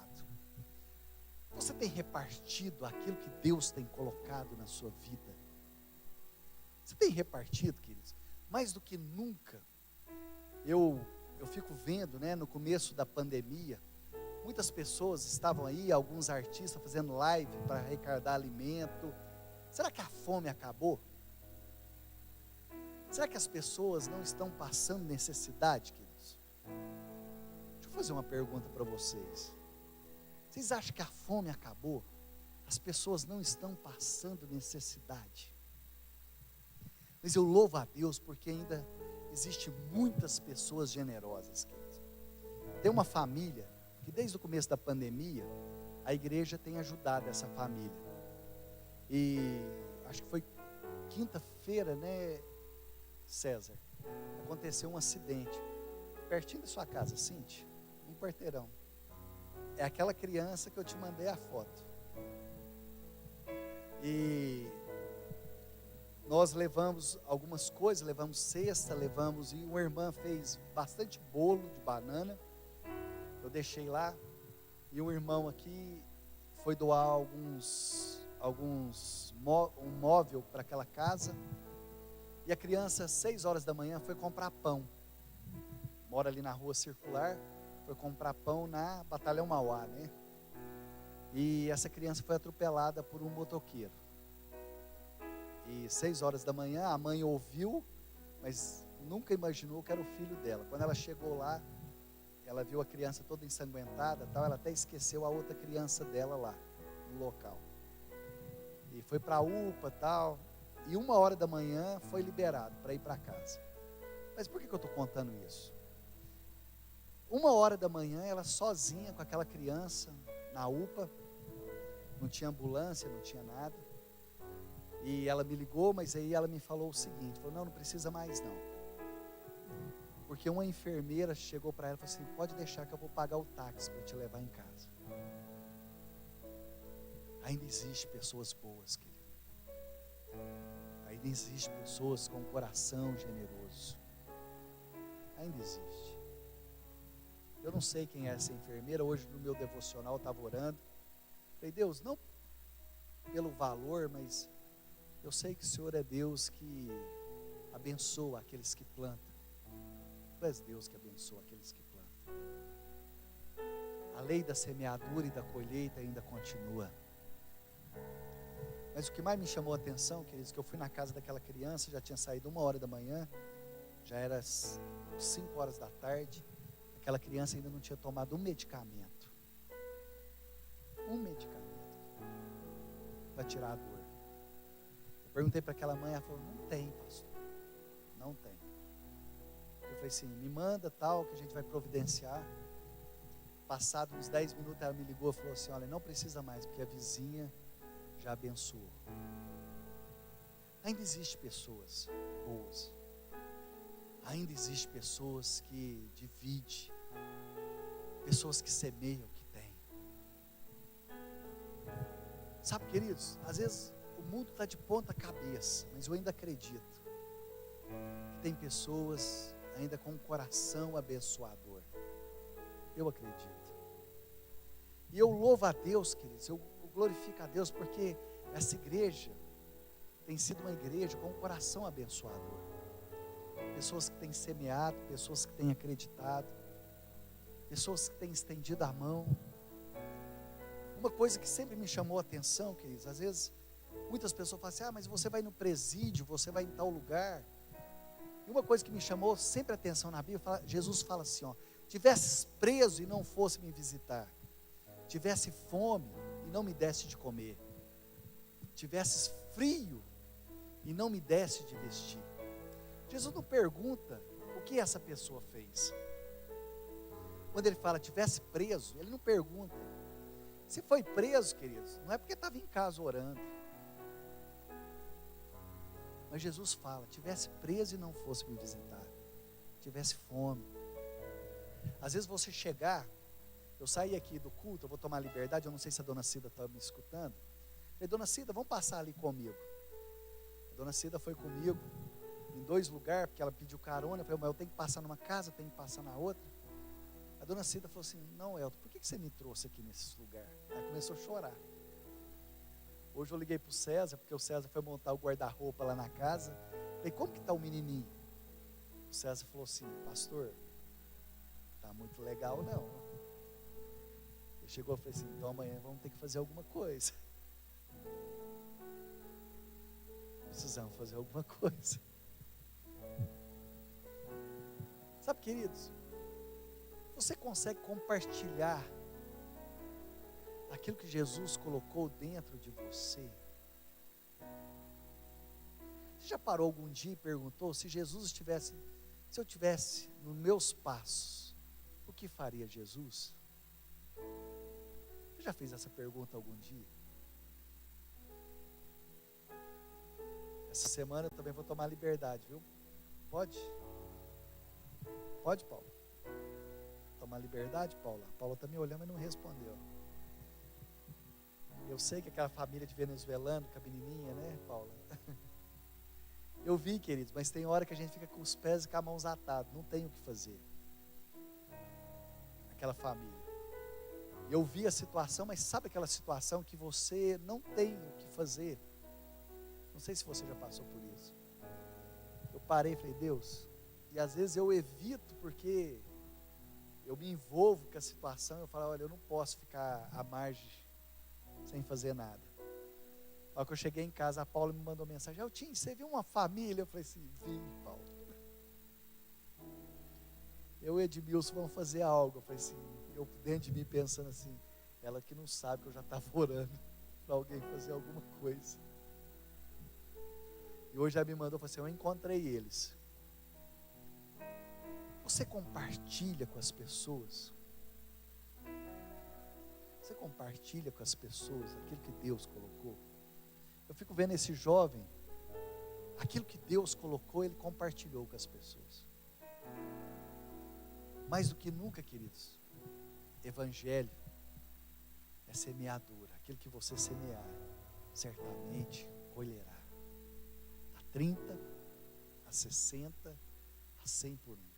[SPEAKER 1] Você tem repartido aquilo que Deus tem colocado na sua vida? Você tem repartido, queridos? Mais do que nunca, eu fico vendo, né, no começo da pandemia, muitas pessoas estavam aí, alguns artistas fazendo live para arrecadar alimento. Será que a fome acabou? Será que as pessoas não estão passando necessidade, queridos? Deixa eu fazer uma pergunta para vocês. Vocês acham que a fome acabou? As pessoas não estão passando necessidade? Mas eu louvo a Deus porque ainda existe muitas pessoas generosas, queridos. Tem uma família que desde o começo da pandemia, a igreja tem ajudado essa família. E acho que foi quinta-feira, né? César, aconteceu um acidente pertinho da sua casa, Cintia, um quarteirão. É aquela criança que eu te mandei a foto. E nós levamos algumas coisas, levamos cesta, e uma irmã fez bastante bolo de banana. Eu deixei lá. E um irmão aqui foi doar um móvel para aquela casa. E a criança, às 6 horas da manhã, foi comprar pão. Mora ali na rua circular, foi comprar pão na Batalhão Mauá, né? E essa criança foi atropelada por um motoqueiro. E 6 horas da manhã, a mãe ouviu, mas nunca imaginou que era o filho dela. Quando ela chegou lá, ela viu a criança toda ensanguentada, tal, ela até esqueceu a outra criança dela lá, no local. E foi para a UPA, tal, e 1 hora da manhã foi liberado para ir para casa. Mas por que eu estou contando isso? 1 hora da manhã, ela sozinha com aquela criança na UPA, não tinha ambulância, não tinha nada. E ela me ligou, mas aí ela me falou o seguinte, falou, não precisa mais não. Porque uma enfermeira chegou para ela e falou assim, pode deixar que eu vou pagar o táxi para te levar em casa. Ainda existe pessoas boas, querido. Ainda existe pessoas com um coração generoso. Ainda existe. Eu não sei quem é essa enfermeira. Hoje no meu devocional eu estava orando. Falei, Deus, não pelo valor, mas eu sei que o Senhor é Deus que abençoa aqueles que plantam. Tu és Deus que abençoa aqueles que plantam. A lei da semeadura e da colheita ainda continua. Mas o que mais me chamou a atenção, queridos, que eu fui na casa daquela criança, já tinha saído 1 hora da manhã, já era 5 horas da tarde, aquela criança ainda não tinha tomado um medicamento. Um medicamento para tirar a dor. Eu perguntei para aquela mãe, ela falou, não tem, pastor, não tem. Eu falei assim, me manda tal, que a gente vai providenciar. Passado uns 10 minutos ela me ligou e falou assim, olha, não precisa mais, porque a vizinha já abençoou. Ainda existe pessoas boas. Ainda existe pessoas que dividem. Pessoas que semeiam o que tem. Sabe, queridos, às vezes o mundo está de ponta cabeça, mas eu ainda acredito que tem pessoas ainda com um coração abençoador. Eu acredito. E eu louvo a Deus, queridos, eu glorifico a Deus, porque essa igreja tem sido uma igreja com um coração abençoador. Pessoas que têm semeado, pessoas que têm acreditado, pessoas que têm estendido a mão. Uma coisa que sempre me chamou a atenção, queridos, às vezes muitas pessoas falam assim, mas você vai no presídio, você vai em tal lugar. E uma coisa que me chamou sempre a atenção na Bíblia, Jesus fala assim, tivesses preso e não fosse me visitar, tivesse fome e não me desse de comer, tivesses frio e não me desse de vestir. Jesus não pergunta o que essa pessoa fez. Quando ele fala tivesse preso, ele não pergunta. Se foi preso, queridos, não é porque estava em casa orando. Mas Jesus fala, tivesse preso e não fosse me visitar, tivesse fome. Às vezes você chegar, eu saí aqui do culto, eu vou tomar liberdade, eu não sei se a dona Cida está me escutando. Eu falei, dona Cida, vamos passar ali comigo. A dona Cida foi comigo em 2 lugares, porque ela pediu carona. Eu falei, mas eu tenho que passar numa casa, tenho que passar na outra. A dona Cida falou assim, não, Elton, por que você me trouxe aqui nesse lugar? Ela começou a chorar. Hoje eu liguei para o César, porque o César foi montar o guarda-roupa lá na casa. Falei, como que está o menininho? O César falou assim, pastor, está muito legal não. Ele chegou e falou assim, então amanhã vamos ter que fazer alguma coisa. Precisamos fazer alguma coisa. Sabe, queridos, você consegue compartilhar aquilo que Jesus colocou dentro de você? Você já parou algum dia e perguntou, se eu estivesse nos meus passos, o que faria Jesus? Você já fez essa pergunta algum dia? Essa semana eu também vou tomar liberdade, viu? Pode? Pode, Paulo? Tomar liberdade, Paula? A Paula está me olhando, mas não respondeu. Eu sei que aquela família de venezuelano, com a menininha, né, Paula? Eu vi, queridos, mas tem hora que a gente fica com os pés e com as mãos atados, não tem o que fazer. Aquela família. Eu vi a situação, mas sabe aquela situação que você não tem o que fazer? Não sei se você já passou por isso. Eu parei e falei, Deus, e às vezes eu evito porque eu me envolvo com a situação, eu falo, olha, eu não posso ficar à margem sem fazer nada. Na hora que eu cheguei em casa, a Paula me mandou mensagem, Eltinho, você viu uma família? Eu falei assim, vi, Paulo. Eu e Edmilson vamos fazer algo. Eu falei assim, eu dentro de mim pensando assim, ela que não sabe que eu já estava orando para alguém fazer alguma coisa. E hoje ela me mandou, falou assim, eu encontrei eles. Você compartilha com as pessoas? Você compartilha com as pessoas aquilo que Deus colocou? Eu fico vendo esse jovem, aquilo que Deus colocou, ele compartilhou com as pessoas. Mais do que nunca, queridos, evangelho é semeadura. Aquilo que você semear, certamente colherá. A 30, a 60, a 100 por um.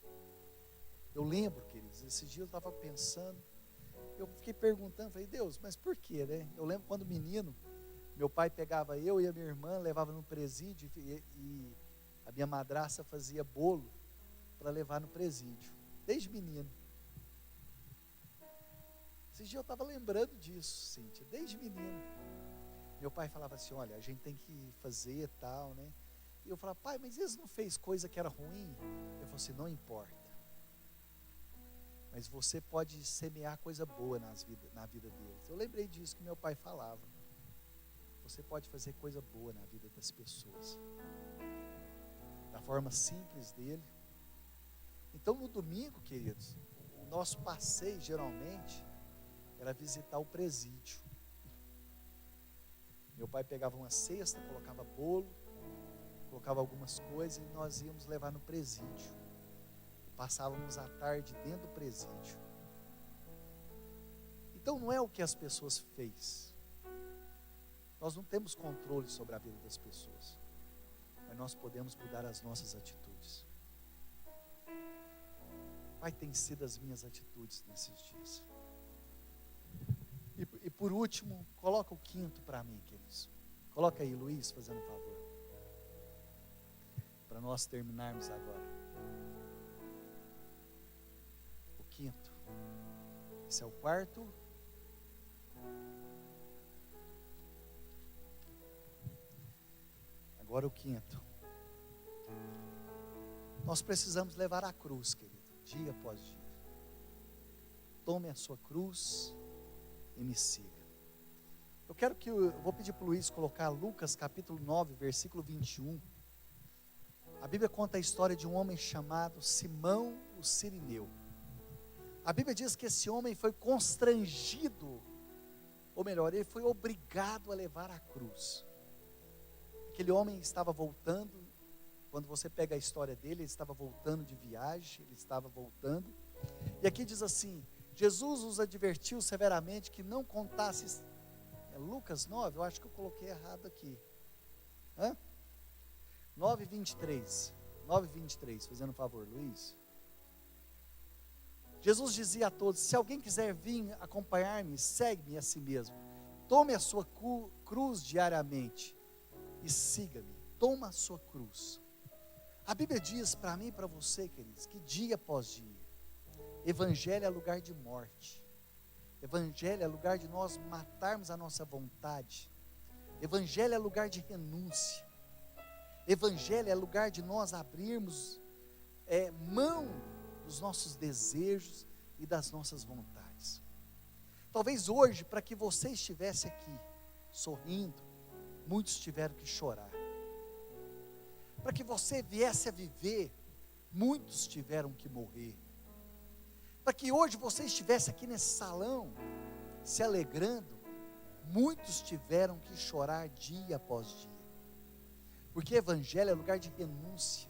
[SPEAKER 1] Eu lembro, queridos, esses dias eu estava pensando, eu fiquei perguntando, falei, Deus, mas por quê, né? Eu lembro quando menino, meu pai pegava eu e a minha irmã, levava no presídio e a minha madrasta fazia bolo para levar no presídio, desde menino. Esses dias eu estava lembrando disso, Cíntia, desde menino. Meu pai falava assim, olha, a gente tem que fazer tal, né? E eu falava, pai, mas eles não fez coisa que era ruim? Eu falei assim, não importa. Mas você pode semear coisa boa na vida deles. Eu lembrei disso que meu pai falava. Você pode fazer coisa boa na vida das pessoas. Da forma simples dele. Então no domingo, queridos, o nosso passeio geralmente era visitar o presídio. Meu pai pegava uma cesta, colocava bolo, colocava algumas coisas e nós íamos levar no presídio. Passávamos a tarde dentro do presídio. Então não é o que as pessoas fez. Nós não temos controle sobre a vida das pessoas. Mas nós podemos mudar as nossas atitudes. Quais têm sido as minhas atitudes nesses dias? E por último, coloca o quinto para mim, queridos. Coloca aí, Luiz, fazendo um favor. Para nós terminarmos agora. O quinto. Esse é o quarto. Agora o quinto. Nós precisamos levar a cruz, querido, dia após dia. Tome a sua cruz e me siga. Eu vou pedir para o Luiz colocar Lucas capítulo 9, versículo 21. A Bíblia conta a história de um homem chamado Simão o Cirineu. A Bíblia diz que esse homem foi constrangido, ou melhor, ele foi obrigado a levar a cruz. Aquele homem estava voltando, quando você pega a história dele, ele estava voltando de viagem, ele estava voltando. E aqui diz assim, Jesus os advertiu severamente que não contasse, Lucas 9, eu acho que eu coloquei errado aqui. 9:23, fazendo um favor, Luiz. Jesus dizia a todos, se alguém quiser vir acompanhar-me, segue-me a si mesmo. Tome a sua cruz diariamente e siga-me. Toma a sua cruz. A Bíblia diz para mim e para você, queridos, que dia após dia, evangelho é lugar de morte. Evangelho é lugar de nós matarmos a nossa vontade. Evangelho é lugar de renúncia. Evangelho é lugar de nós abrirmos mão dos nossos desejos e das nossas vontades. Talvez hoje, para que você estivesse aqui, sorrindo, muitos tiveram que chorar. Para que você viesse a viver, muitos tiveram que morrer. Para que hoje você estivesse aqui nesse salão, se alegrando, muitos tiveram que chorar dia após dia. Porque evangelho é lugar de renúncia.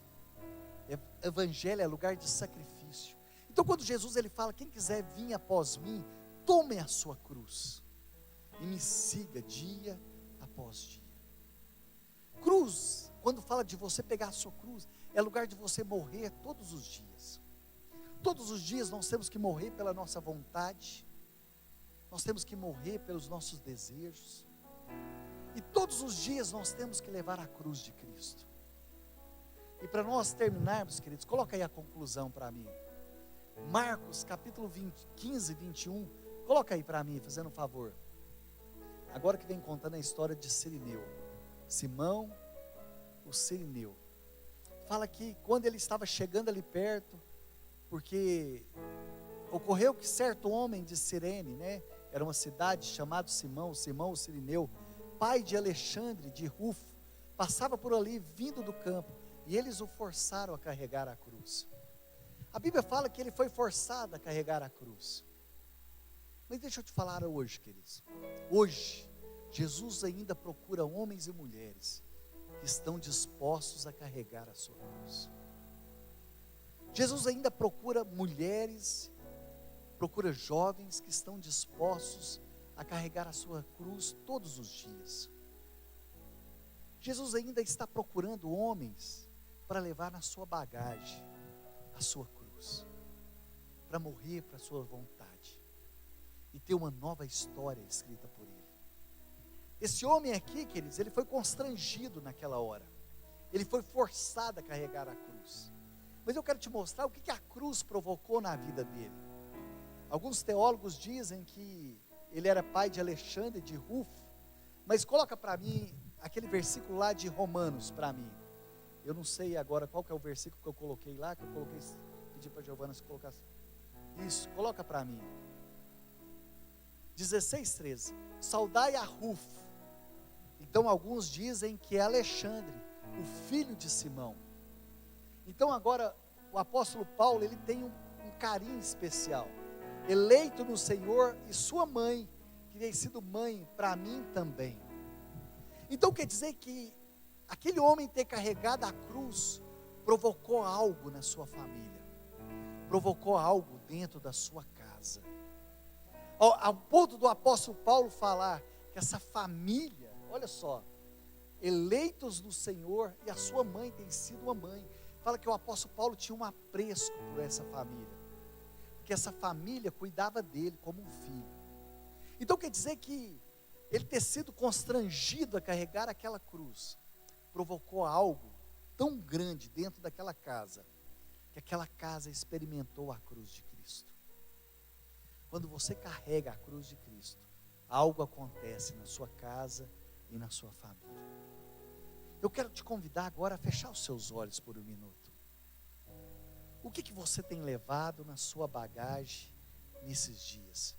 [SPEAKER 1] Evangelho é lugar de sacrifício. Então quando Jesus ele fala, quem quiser vir após mim, tome a sua cruz e me siga dia após dia. Cruz, quando fala de você pegar a sua cruz, é lugar de você morrer todos os dias. Todos os dias nós temos que morrer pela nossa vontade, nós temos que morrer pelos nossos desejos, e todos os dias nós temos que levar a cruz de Cristo. E para nós terminarmos, queridos, coloca aí a conclusão para mim. Marcos capítulo 15, 21, coloca aí para mim, fazendo um favor. Agora que vem contando a história de Cirineu, Simão, o Cirineu. Fala que quando ele estava chegando ali perto, porque ocorreu que certo homem de Cirene, né, era uma cidade chamada Simão o Cirineu, pai de Alexandre de Rufo, passava por ali vindo do campo, e eles o forçaram a carregar a cruz. A Bíblia fala que ele foi forçado a carregar a cruz. Mas deixa eu te falar hoje, queridos. Hoje, Jesus ainda procura homens e mulheres que estão dispostos a carregar a sua cruz. Jesus ainda procura mulheres, procura jovens que estão dispostos a carregar a sua cruz todos os dias. Jesus ainda está procurando homens para levar na sua bagagem a sua cruz, para morrer para a sua vontade e ter uma nova história escrita por ele. Esse homem aqui, queridos, ele foi constrangido naquela hora, ele foi forçado a carregar a cruz. Mas eu quero te mostrar o que a cruz provocou na vida dele. Alguns teólogos dizem que ele era pai de Alexandre de Rufo, mas coloca para mim aquele versículo lá de Romanos para mim. Eu não sei agora qual que é o versículo que eu coloquei lá, pedi para a Giovana se colocasse. Isso, coloca para mim. 16:13. Saudai a Rufo. Então alguns dizem que é Alexandre, o filho de Simão. Então agora o apóstolo Paulo, ele tem um carinho especial, eleito no Senhor, e sua mãe, que tem sido mãe para mim também. Então quer dizer que aquele homem ter carregado a cruz provocou algo na sua família, provocou algo dentro da sua casa, ao ponto do apóstolo Paulo falar que essa família, olha só, eleitos no Senhor, e a sua mãe tem sido uma mãe. Fala que o apóstolo Paulo tinha um apreço por essa família, porque essa família cuidava dele como um filho. Então quer dizer que ele ter sido constrangido a carregar aquela cruz provocou algo tão grande dentro daquela casa, que aquela casa experimentou a cruz de Cristo. Quando você carrega a cruz de Cristo, algo acontece na sua casa e na sua família. Eu quero te convidar agora a fechar os seus olhos por um minuto. O que você tem levado na sua bagagem nesses dias?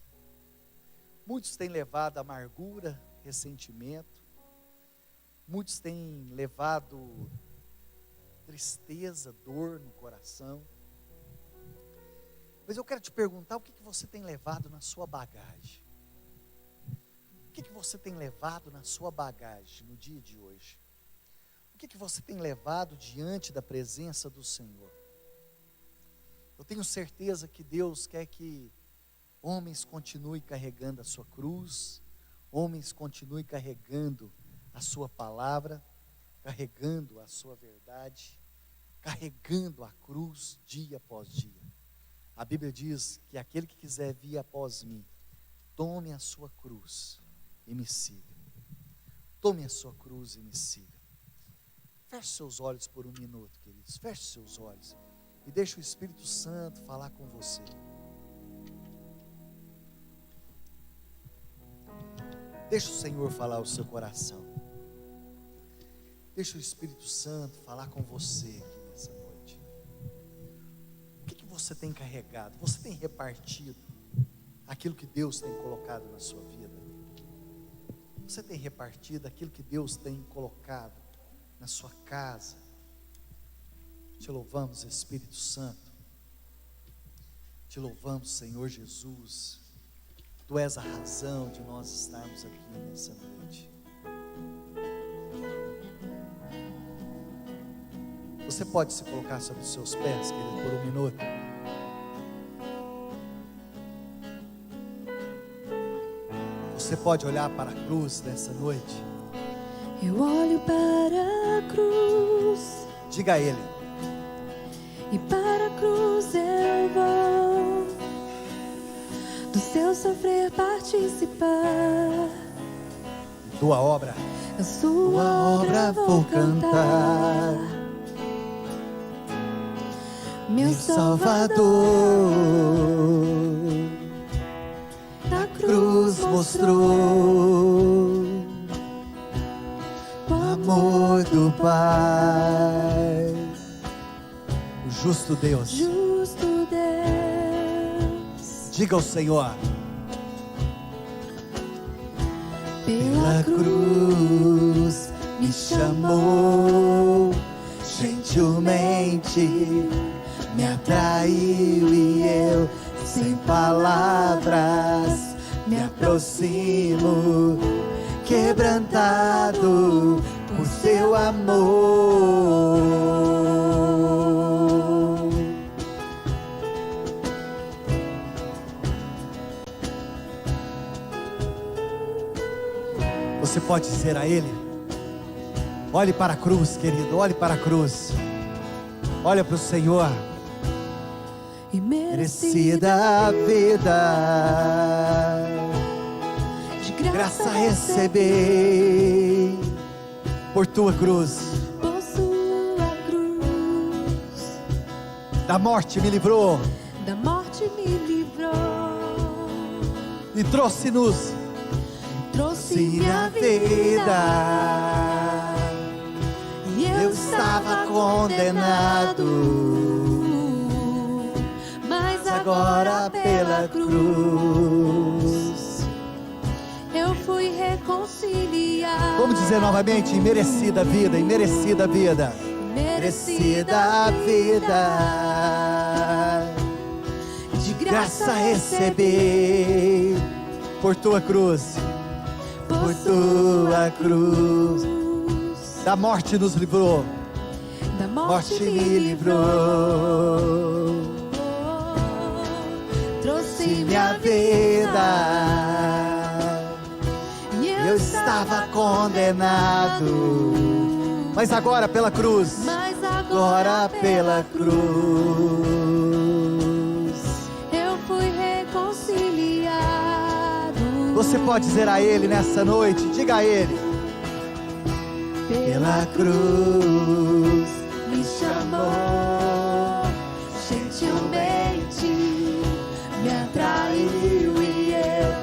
[SPEAKER 1] Muitos têm levado amargura, ressentimento. Muitos têm levado tristeza, dor no coração. Mas eu quero te perguntar, o que você tem levado na sua bagagem? O que você tem levado na sua bagagem no dia de hoje? O que você tem levado diante da presença do Senhor? Eu tenho certeza que Deus quer que homens continuem carregando a sua cruz, homens continuem carregando a sua palavra, carregando a sua verdade, carregando a cruz dia após dia. A Bíblia diz que aquele que quiser vir após mim, tome a sua cruz e me siga. Tome a sua cruz e me siga. Feche seus olhos por um minuto, queridos. Feche seus olhos e deixe o Espírito Santo falar com você. Deixe o Senhor falar o seu coração. Deixe o Espírito Santo falar com você aqui nessa noite. O que você tem carregado? Você tem repartido aquilo que Deus tem colocado na sua vida? Você tem repartido aquilo que Deus tem colocado na sua casa? Te louvamos, Espírito Santo. Te louvamos, Senhor Jesus. Tu és a razão de nós estarmos aqui nessa noite. Você pode se colocar sobre os seus pés, querido, por um minuto? Você pode olhar para a cruz nessa noite?
[SPEAKER 2] Eu olho para a cruz,
[SPEAKER 1] Diga a Ele:
[SPEAKER 2] e para a cruz eu vou, do seu sofrer participar,
[SPEAKER 1] tua obra,
[SPEAKER 2] a sua obra vou cantar. Meu Salvador,
[SPEAKER 1] na cruz mostrou o amor do Pai, o justo Deus.
[SPEAKER 2] justo Deus.
[SPEAKER 1] Diga ao Senhor:
[SPEAKER 2] Pela
[SPEAKER 1] cruz me chamou, gentilmente me atraiu e eu, sem palavras, me aproximo, quebrantado por seu amor. Você pode dizer a Ele: olhe para a cruz, querido, olhe para a cruz, olha para o Senhor.
[SPEAKER 2] e
[SPEAKER 1] Merecida a vida,
[SPEAKER 2] de
[SPEAKER 1] graça receber por tua cruz.
[SPEAKER 2] por sua cruz,
[SPEAKER 1] Da morte me livrou
[SPEAKER 2] da morte me livrou,
[SPEAKER 1] e trouxe-nos
[SPEAKER 2] trouxe
[SPEAKER 1] minha vida.
[SPEAKER 2] e
[SPEAKER 1] Eu estava condenado,
[SPEAKER 2] mas
[SPEAKER 1] agora pela cruz
[SPEAKER 2] eu fui reconciliado.
[SPEAKER 1] vamos dizer novamente: imerecida a vida, imerecida a vida, merecida a vida, de graça receber por tua cruz, por tua cruz. Da morte nos livrou,
[SPEAKER 2] da
[SPEAKER 1] morte me livrou,
[SPEAKER 2] trouxe
[SPEAKER 1] minha vida.
[SPEAKER 2] e
[SPEAKER 1] Eu estava condenado, mas agora pela cruz,
[SPEAKER 2] mas
[SPEAKER 1] agora pela cruz,
[SPEAKER 2] eu fui reconciliado.
[SPEAKER 1] você pode dizer a Ele nessa noite, diga a Ele: pela cruz
[SPEAKER 2] me chamou, gentilmente me atraiu e eu,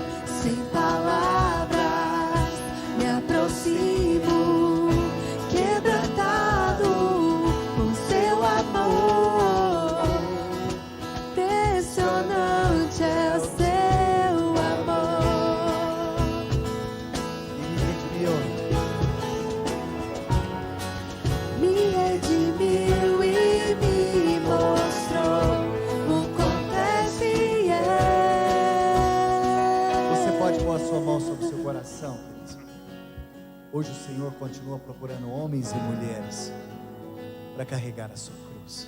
[SPEAKER 2] sem palavras, me aproximo, quebrantado com seu amor. Impressionante é o seu amor. Me redimiu e me mostrou o quanto é fiel.
[SPEAKER 1] Você pode pôr a sua mão sobre o seu coração, queridos. Hoje o Senhor continua procurando homens e mulheres para carregar a sua cruz.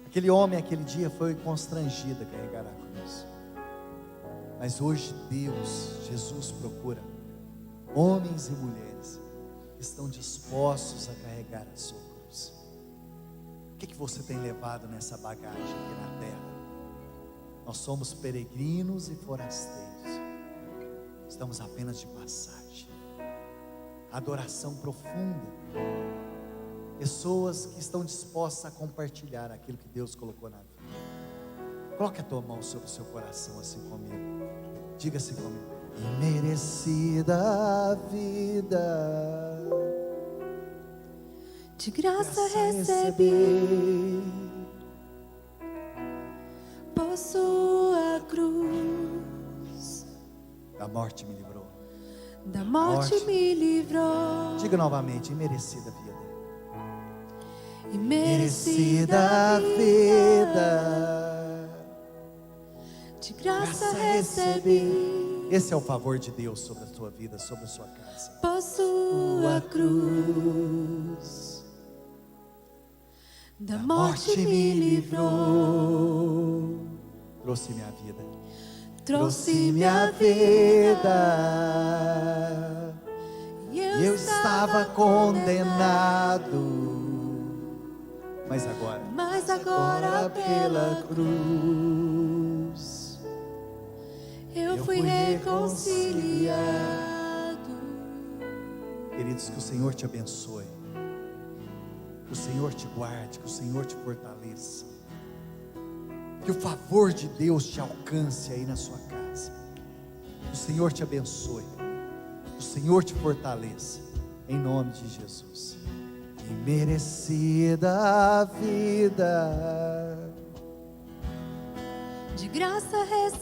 [SPEAKER 1] Aquele homem, aquele dia, foi constrangido a carregar a cruz. Mas hoje Deus, Jesus, procura homens e mulheres que estão dispostos a carregar a sua cruz. O que você tem levado nessa bagagem aqui na terra? Nós somos peregrinos e forasteiros, estamos apenas de passagem. Adoração profunda, pessoas que estão dispostas a compartilhar aquilo que Deus colocou na vida. Coloque a tua mão sobre o seu coração assim comigo, diga assim comigo: imerecida a vida,
[SPEAKER 2] De graça recebi por sua cruz,
[SPEAKER 1] da morte me livrou.
[SPEAKER 2] da morte me livrou.
[SPEAKER 1] Diga novamente: imerecida a vida,
[SPEAKER 2] E
[SPEAKER 1] merecida a vida,
[SPEAKER 2] de graça recebi
[SPEAKER 1] esse é o favor de Deus sobre a sua vida, sobre a sua casa.
[SPEAKER 2] por sua cruz. da morte me livrou.
[SPEAKER 1] Trouxe minha vida.
[SPEAKER 2] Trouxe minha vida.
[SPEAKER 1] E eu estava condenado, mas agora pela cruz
[SPEAKER 2] eu fui reconciliado.
[SPEAKER 1] Queridos, que o Senhor te abençoe, que o Senhor te guarde, que o Senhor te fortaleça, que o favor de Deus te alcance aí na sua casa, que o Senhor te abençoe, que o Senhor te fortaleça, em nome de Jesus. Imerecida a vida,
[SPEAKER 2] De graça recebi.